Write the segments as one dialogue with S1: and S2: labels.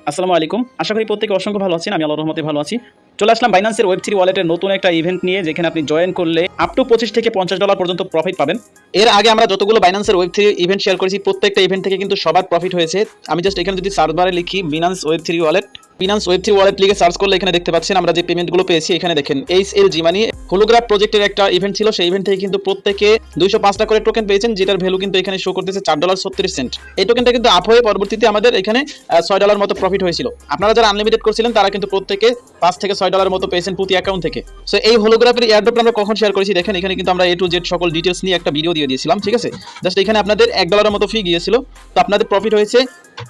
S1: আসসালামু আলাইকুম। আশা করি প্রত্যেকে অসংখ্য ভালো আছেন। আমি আল্লাহর রহমতে ভালো আছি। চলে আসলাম বাইন্যান্সের ওয়েব3 ওয়ালেটের নতুন একটা ইভেন্ট নিয়ে, যেখানে আপনি জয়েন করলে আপ টু $25 থেকে $50 পর্যন্ত প্রফিট পাবেন। এর আগে আমরা যতগুলো বাইন্যান্সের ওয়েব3 ইভেন্ট শেয়ার করেছি, প্রত্যেকটা ইভেন্ট থেকে কিন্তু সবার প্রফিট হয়েছে। আমি জাস্ট এখানে যদি সার্চ বারে লিখি বিনান্স ওয়েব3 ওয়ালেট, বিনান্স ওয়েব3 ওয়ালেট লিখে সার্চ করলে এখানে দেখতে পাচ্ছেন আমরা যে পেমেন্টগুলো পেয়েছি। এখানে দেখেন HLG মানি হোলোগ্রাফ প্রজেক্টের একটা ইভেন্ট ছিল, সেই ইভেন্ট থেকে কিন্তু প্রত্যেকে 205টা করে টোকেন পেয়েছেন, যেটার ভ্যালু কিন্তু এখানে শো করতেছে $4.36। এই টোকেনটা কিন্তু আপ হয়ে পরবর্তীতে আমাদের এখানে $6 মতো প্রফিট হয়েছিল। আপনারা যারা আনলিমিটেড করছিলেন তারা কিন্তু প্রত্যেকে $5 থেকে $6 মতো পেয়েছেন প্রতি অ্যাকাউন্ট থেকে। সো এই হোলোগ্রাফের এয়ারড্রপ আমরা কখন শেয়ার করেছি দেখেন, এখানে কিন্তু আমরা A to Z সকল ডিটেলস নিয়ে একটা ভিডিও দিয়ে দিয়েছিলাম, ঠিক আছে। জাস্ট এখানে আপনাদের $1 মতো ফি গিয়েছিল, তো আপনাদের প্রফিট হয়েছে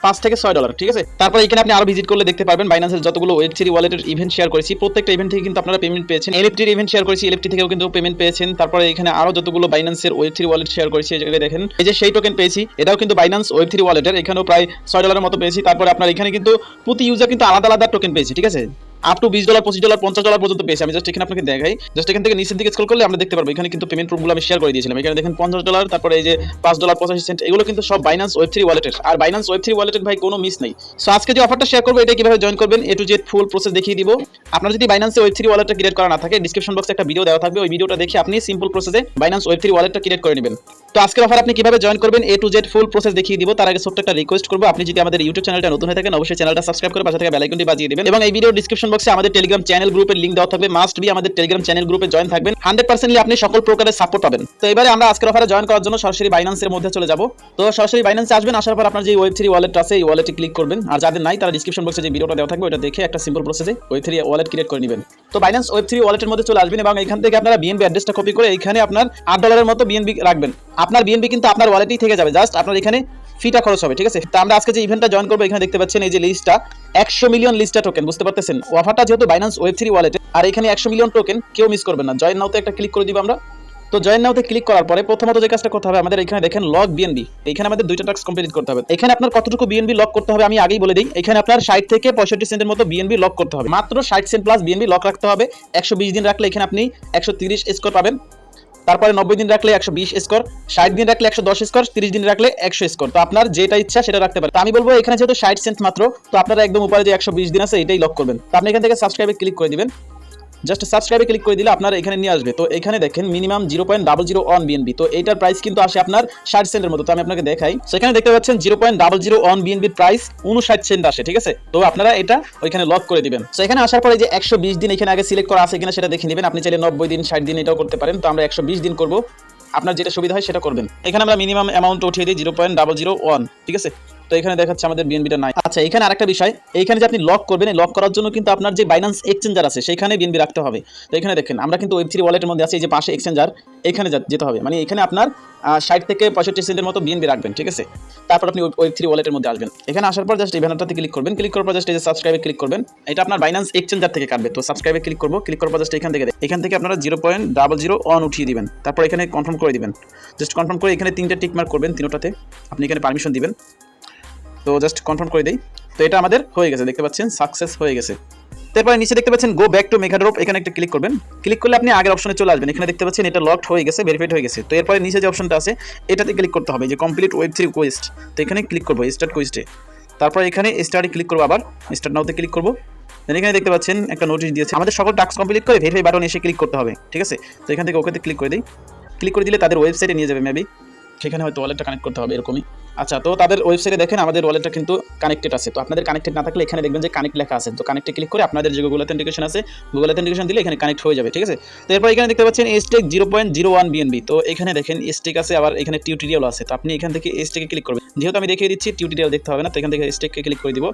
S1: $5 থেকে $6, ঠিক আছে। তারপর এখানে আপনি আরো ভিজিট করলে দেখতে পারবেন বাইন্যান্সের যতগুলো ওয়েব3 ওয়ালেটের ইভেন্ট শেয়ার করেছি, প্রত্যেকটা ইভেন্ট থেকে কিন্তু আপনারা পেমেন্ট পেয়েছেন। এলএফটির ইভেন্ট শেয়ার করেছি, এলএফটি থেকেও কিন্তু পেমেন্ট পেয়েছেন। তারপরে এখানে আরো যতগুলো বাইন্যান্সের ওয়েব3 ওয়ালেট শেয়ার করেছি, এগুলো দেখেন এই যে সেই টোকেন পেয়েছি, এটাও কিন্তু বাইন্যান্স ওয়েব3 ওয়ালেটের, এখানেও প্রায় $6 মতো পেয়েছি। তারপরে আপনার এখানে কিন্তু প্রতি ইউজার কিন্তু আলাদা আলাদা টোকেন পেয়েছি, ঠিক আছে। আপ টু $20, $25, $50 পর্যন্ত পেয়েছি। আমি জাস্ট এখানে আপনাকে দেখাই, জাস্ট এখান থেকে নিচের দিকে স্ক্রল করলে আমরা দেখতে পারবো এখানে কিন্তু পেমেন্ট প্রুফগুলো আমি শেয়ার করে দিয়েছিলাম। এখানে দেখেন $50, তারপরে এই যে $5.85, এগুলো কিন্তু সব বাইন্যান্স ওয়েব3 ওয়ালেটের। আর বাইন্যান্স ওয়েব3 ওয়ালেটের ভাই কোনো মিস নেই। সো আজকে যে অফারটা শেয়ার করবো, এটা কিভাবে জয়েন করবেন A to Z full process দেখিয়ে দিব। আপনার যদি বাইন্যান্সে ওয়েব3 ওয়ালেটটা ক্রিয়েট করা না থাকে, ডিসক্রিপশন বক্সে একটা ভিডিও দেওয়া থাকবে, ওই ভিডিওটা দেখে আপনি সিম্পল প্রসেসে বাইন্যান্স ওয়েব3 ওয়ালেটটা ক্রিয়েট করে নেবেন। তো আজকের অফার আপনি কিভাবে জয়েন করবেন A to Z full process দেখিয়ে দিব। তার আগে ছোট্ট একটা রিকোয়েস্ট করবো, আপনি যদি আমাদের ইউটিউব চ্যানেলটা নতুন হয়ে থাকেন অবশ্যই চ্যানেলটা সাবস্ক্রাইব করে পাশে থাকা বেল আইকনটি বাজিয়ে দিবেন, এবং এই ভিডিওর ডিসক্রিপশন বক্সে আমাদের টেলিগ্রাম চ্যানেল গ্রুপের লিংক দেওয়া থাকবে। মাস্ট বি আমাদের টেলিগ্রাম চ্যানেল গ্রুপে জয়েন থাকবেন, 100% আপনি সকল প্রকারের সাপোর্ট পাবেন। তো এবারে আমরা আজকের অফারে জয়েন করার জন্য সরাসরি বাইন্যান্সের মধ্যে চলে যাব। তো সরাসরি বাইন্যান্সে আসবেন, আসার পর আপনার যে ওয়েব3 ওয়ালেট আছে এই ওয়ালেটে ক্লিক করবেন। আর যাদের নাই তারা ডিসক্রিপশন বক্সে যে ভিডিওটা দেওয়া থাকবে ওটা দেখে একটা সিম্পল প্রসেসে ওয়েব3 ওয়ালেট ক্রিয়েট করে নেবেন। তো বাইন্যান্স ওয়েব3 ওয়ালেটের মধ্যে চলে আসবেন, এবং এখান থেকে আপনারা বিএনবি অ্যাড্রেসটা কপি করে এখানে আপনার $8 মতো বিএনবি রাখবেন। আপনার বিএনবি কিন্তু আপনার ওয়ালেটেই থেকে যাবে, জাস্ট আপনার এখানে ফিটা খরচ হবে, ঠিক আছে। তো আমরা আজকে যে ইভেন্টটা জয়েন করবো, এখানে দেখতে পাচ্ছেন এই যে লিস্টটা 100 মিলিয়ন লিস্টটা টোকেন, বুঝতে পারতেছেন। অফারটা যেহেতু বাইন্যান্স ওয়েব3 ওয়ালেটে, আর এখানে 100 মিলিয়ন টোকেন, কেউ মিস করবেন না। জয়েন নাওতে একটা ক্লিক করে দিব আমরা। তো জয়েন নাওতে ক্লিক করার পরে প্রথমত যে কাজটা করতে হবে আমাদের, এখানে দেখেন লক বিএনবি, এখানে আমাদের 2টা টাস্ক কমপ্লিট করতে হবে। এখানে আপনার কতটুকু বিএনবি লক করতে হবে আমি আগেই বলে দিই। এখানে আপনার 60 থেকে 65 সেন্টের মতো বিএনবি লক করতে হবে, মাত্র 60 সেন্ট প্লাস বিএনবি লক রাখতে হবে। 120 দিন রাখলে এখানে আপনি 130 স্কোর পাবেন। তারপরে 90 দিন রাখলে 120 স্কোর, 60 দিন রাখলে 110 স্কোর, 30 দিন রাখলে 100 স্কোর। তো আপনার যেটা ইচ্ছা সেটা রাখতে পারেন। তো আমি বলবো এখানে যেহেতু 60 সেন্ট মাত্র, তো আপনারা একদম উপরে যে 120 দিন আছে এটাই লক করবেন। তো আপনি এখান থেকে সাবস্ক্রাইবে ক্লিক করে দিবেন। জাস্ট সাবস্ক্রাইবে ক্লিক করে দিলে আপনার এখানে নিয়ে আসবে। তো এখানে দেখেন মিনিমাম 0.001 বিএনবি, তো এইটার প্রাইস কিন্তু আসে আপনার 60 সেন্টের মতো। তো আমি আপনাকে দেখাই, সেখানে দেখতে পাচ্ছেন 0.001 বিএনবির প্রাইস 59 সেন্ট আসে, ঠিক আছে। তো আপনারা এটা ওইখানে লক করে দিবেন। তো এখানে আসার পরে যে 120 দিন এখানে আগে সিলেক্ট করা আছে কিনা সেটা দেখে নেবেন। আপনি চাইলে 90 দিন 60 দিন এটাও করতে পারেন। তো আমরা 120 দিন করব, আপনার যেটা সুবিধা হয় সেটা করবেন। এখানে আমরা মিনিমাম অ্যামাউন্ট উঠিয়ে দিই 0.001, ঠিক আছে। তো এখানে দেখাচ্ছে আমাদের বিএনবিটা নাই। আচ্ছা, এখানে আরেকটা বিষয়, এইখানে যে আপনি লক করবেন, এই লক করার জন্য কিন্তু আপনার যে বাইন্যান্স এক্সচেঞ্জার আছে সেখানে বিএনবি রাখতে হবে। তো এখানে দেখেন আমরা কিন্তু ওয়েব3 ওয়ালেটের মধ্যে আছে, এই যে পাশে এক্সচেঞ্জার, এখানে যেতে হবে। মানে এখানে আপনার 60 থেকে 65 সেন্টের মতো বিএনবি রাখবেন, ঠিক আছে। তারপর আপনি ওয়েব3 ওয়ালেটের মধ্যে আসবেন। এখানে আসার পর জাস্ট এই ব্যানারটাতে ক্লিক করবেন। ক্লিক করার পর জাস্ট এই যে সাবস্ক্রাইবে ক্লিক করবেন। এটা আপনার বাইন্যান্স এক্সচেঞ্জার থেকে কাটবে। তো সাবস্ক্রাইবে ক্লিক করব, ক্লিক করার পর জাস্ট এখান থেকে আপনারা 0.001 উঠিয়ে দিবেন। তারপর এখানে কনফার্ম করে দিবেন। জাস্ট কনফার্ম করে এখানে 3টা টিক মার্ক করবেন, তিনটাতে আপনি এখানে পারমিশন দিবেন। তো জাস্ট কনফার্ম করে দেই। তো এটা আমাদের হয়ে গেছে, দেখতে পাচ্ছেন সাকসেস হয়ে গেছে। তারপরে নিচে দেখতে পাচ্ছেন গো ব্যাক টু মেগাড্রপ, এখানে একটা ক্লিক করবেন। ক্লিক করলে আপনি আগের অপশনে চলে আসবেন। এখানে দেখতে পাচ্ছেন এটা লকড হয়ে গেছে, ভেরিফাইড হয়ে গেছে। তো এরপরে নিচে যে অপশনটা আছে এটাতে ক্লিক করতে হবে, যে কমপ্লিট ওয়েব3 কোয়েস্ট। তো এখানে ক্লিক করবো স্টার্ট কোয়েস্টে। তারপর এখানে স্টার্টে ক্লিক করবো, আবার স্টার্ট নাওতে ক্লিক করবো। দেন এখানে দেখতে পাচ্ছেন একটা নোটিশ দিয়েছে, আমাদের সকল টাস্ক কমপ্লিট করে ভেরিফাই বাটন এসে ক্লিক করতে হবে, ঠিক আছে। তো এখান থেকে ওকেতে ক্লিক করে দিই। ক্লিক করে দিলে তাদের ওয়েবসাইটে নিয়ে যাবে, মেবি সেখানে হয়তো ওয়ালেটটা কানেক্ট করতে হবে এরকমই। আচ্ছা, তো তাদের ওয়েবসাইটে দেখেন আমাদের ওয়ালেটটা কিন্তু কানেক্টেড আছে। তো আপনাদের কানেক্টেড না থাকলে এখানে দেখবেন যে কানেক্ট লেখা আছে। তো কানেক্টে ক্লিক করে আপনাদের যে গুগল অথেন্টিকেশন আছে, গুগল অথেন্টিকেশন দিলে এখানে কানেক্ট হয়ে যাবে, ঠিক আছে। তো এরপর এখানে দেখতে পাচ্ছেন স্টেক 0.01 বিএনবি। তো এখানে দেখেন স্টেক আছে, আবার এখানে টিউটোরিয়াল আছে। তো আপনি এখান থেকে স্টেকে ক্লিক করবেন। যেহেতু আমি দেখিয়ে দিচ্ছি টিউটোরিয়াল দেখতে হবে না, তো এখান থেকে স্টেককে ক্লিক করে দিব।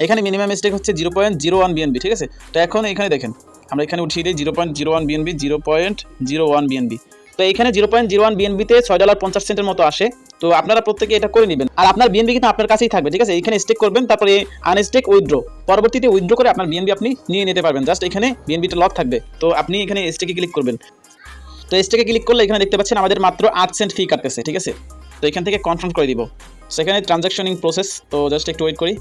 S1: এখানে মিনিমাম স্টেক হচ্ছে 0.01 বিএনবি, ঠিক আছে। তো এখন এখানে দেখেন আমরা এখানে উঠিয়ে দিই 0.01 বিএনবি, 0.01 বিএনবি। তো এখানে 0.01 বিএনবিতে $6.50 মতো আসে। তো আপনারা প্রত্যেকে এটা করে নেবেন, আর আপনার বিএনবি কিন্তু আপনার কাছেই থাকবে, ঠিক আছে। এখানে স্টেক করবেন, তারপরে আনস্টেক উইথড্র, পরবর্তীতে উইথড্র করে আপনার বিএনবি আপনি নিয়ে নিতে পারবেন। জাস্ট এখানে বিএনবিটা লক থাকবে। তো আপনি এখানে স্টেকে ক্লিক করবেন। তো স্টেকে ক্লিক করলে এখানে দেখতে পাচ্ছেন আমাদের মাত্র 8 সেন্ট ফি কাটতেছে, ঠিক আছে। তো এখান থেকে কনফার্ম করে দিব। সেখানে ট্রানজাকশনিং প্রসেস, তো জাস্ট একটু ওয়েট করি।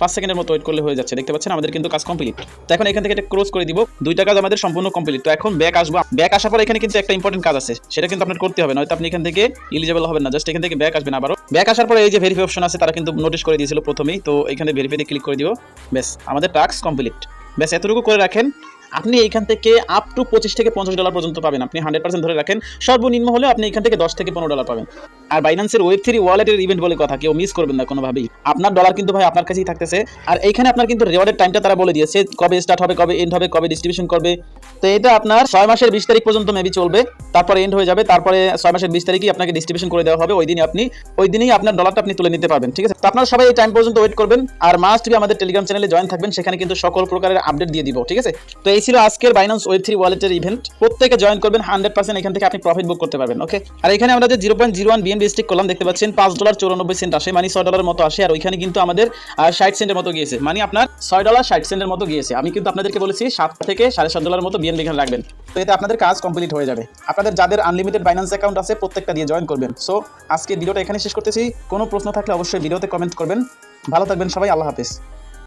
S1: 5 সেকেন্ডের মতো ওয়েট করলে হয়ে যাচ্ছে। দেখতে পাচ্ছেন আমাদের কিন্তু কাজ কমপ্লিট। তো এখন এখান থেকে এটা ক্লোজ করে দিব। 2টা কাজ আমাদের সম্পূর্ণ কমপ্লিট। তো এখন ব্যাক আসবো। ব্যাক আসার পর এখানে কিন্তু একটা ইম্পর্টেন্ট কাজ আছে, সেটা কিন্তু আপনার করতে হবে, নয়তো আপনি এখান থেকে এলিজিবল হবেন না। জাস্ট এখান থেকে ব্যাক আসবেন আবারও। ব্যাক আসার পরে এই যে ভেরিফাই অপশন আছে তারা কিন্তু নোটিশ করে দিয়েছিল প্রথমেই, তো এখানে ভেরিফাইতে ক্লিক করে দিব। ব্যাস আমাদের টাস্ক কমপ্লিট। ব্যাস এতটুকু করে রাখেন, আপনি এখান থেকে আপ টু $25 থেকে $50 পর্যন্ত পাবেন। আপনি 100% ধরে রাখেন, সর্বনিম্ন হলে আপনি এখান থেকে $10 থেকে $15 পাবেন। আর বাইন্যান্সের Web3 ওয়ালেটের ইভেন্ট বলে কথা, কেউ মিস করবেন না কোনোভাবেই। আপনার ডলার কিন্তু ভাই আপনার কাছেই থাকতেছে। আর এইখানে আপনার কিন্তু রিওয়ার্ডের টাইমটা তারা বলে দিয়েছে, কবে স্টার্ট হবে, কবে এন্ড হবে, কবে ডিস্ট্রিবিউশন করবে। তো এটা আপনার 6 মাসের 20 তারিখ পর্যন্ত মেবি চলবে, তারপরে এন্ড হয়ে যাবে। তারপরে 6 মাসের 20 তারিখই আপনাকে ডিস্ট্রিবিউশন করে দেওয়া হবে। ওই দিনই আপনার ডলারটা আপনি তুলে নিতে পারবেন, ঠিক আছে? তো আপনারা সবাই এই টাইম পর্যন্ত ওয়েট করবেন। আর মাস্ট বি আমাদের টেলিগ্রাম চ্যানেলে জয়েন থাকবেন, সেখানে কিন্তু সকল প্রকারের আপডেট দিয়ে দিব, ঠিক আছে? তো এই ছিল আজকের বাইন্যান্স Web3 ওয়ালেটের ইভেন্ট। প্রত্যেকে জয়েন করবেন, 100% এখান থেকে আপনি প্রফিট বুক করতে পারবেন, ওকে? আর এখানে আমরা যে 0.01 BNB স্টিক করলাম, দেখতে পাচ্ছেন $5.94 আসে, মানে $6 মতো আসে। আর ওইখানে কিন্তু আমাদের 60 সেন্টের মতো গিয়েছে, মানে আপনার $6.60 মতো গিয়েছে। আমি কিন্তু আপনাদেরকে বলেছি 7 থেকে $7.5 মতো BNB এখানে রাখবেন। তো এতে আপনাদের কাজ কমপ্লিট হয়ে যাবে। আপনাদের যাদের আনলিমিটেড বাইন্যান্স অ্যাকাউন্ট আছে প্রত্যেকটা দিয়ে জয়েন করবেন। সো আজকে ভিডিওটা এখানে শেষ করতেছি। কোনো প্রশ্ন থাকলে অবশ্যই ভিডিওতে কমেন্ট করবেন। ভালো থাকবেন সবাই, আল্লাহ হাফেজ।